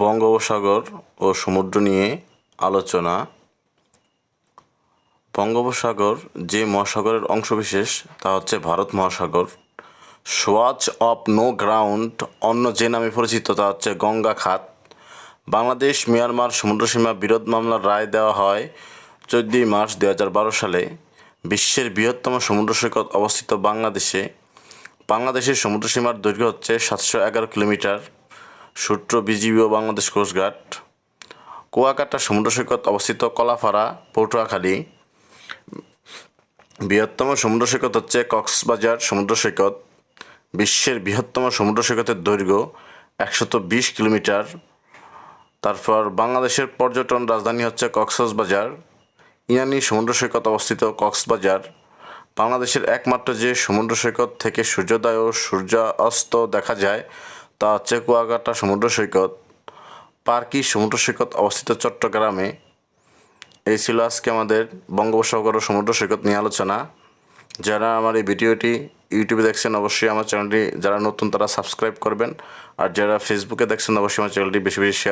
বঙ্গোপসাগর ও সমুদ্র নিয়ে আলোচনা। বঙ্গোপসাগর যে মহাসাগরের অংশবিশেষ তা হচ্ছে ভারত মহাসাগর। সোয়াচ অফ নো গ্রাউন্ড অন্য যে নামে পরিচিত তা হচ্ছে গঙ্গা খাত। বাংলাদেশ মিয়ানমার সমুদ্রসীমা বিরোধ মামলার রায় দেওয়া হয় 14 মার্চ 2012 সালে। বিশ্বের বৃহত্তম সমুদ্র সৈকত অবস্থিত বাংলাদেশে। বাংলাদেশের সমুদ্রসীমার দৈর্ঘ্য হচ্ছে 711 কিলোমিটার। সূত্র বিজিবি ও বাংলাদেশ কোস্টগার্ড। কুয়াকাটা সমুদ্র সৈকত অবস্থিত কলাপাড়া, পটুয়াখালী। বৃহত্তম সমুদ্র সৈকত হচ্ছে কক্সবাজার সমুদ্র সৈকত। বিশ্বের বৃহত্তম সমুদ্র সৈকতের দৈর্ঘ্য 120 কিলোমিটার। তারপর বাংলাদেশের পর্যটন রাজধানী হচ্ছে কক্সবাজার। ইনানি সমুদ্র সৈকত অবস্থিত কক্সবাজার। বাংলাদেশের একমাত্র যে সমুদ্র সৈকত থেকে সূর্যোদয় ও সূর্যাস্ত দেখা যায় তা হচ্ছে কুয়াকাটা সমুদ্র সৈকত। পার্কি সমুদ্র সৈকত অবস্থিত চট্টগ্রামে। এই ছিল আজকে আমাদের বঙ্গোপসাগর ও সমুদ্র সৈকত নিয়ে আলোচনা। যারা আমার এই ভিডিওটি ইউটিউবে দেখছেন অবশ্যই আমার চ্যানেলটি, যারা নতুন তারা সাবস্ক্রাইব করবেন, আর যারা ফেসবুকে দেখছেন অবশ্যই আমার চ্যানেলটি বেশি বেশি শেয়ার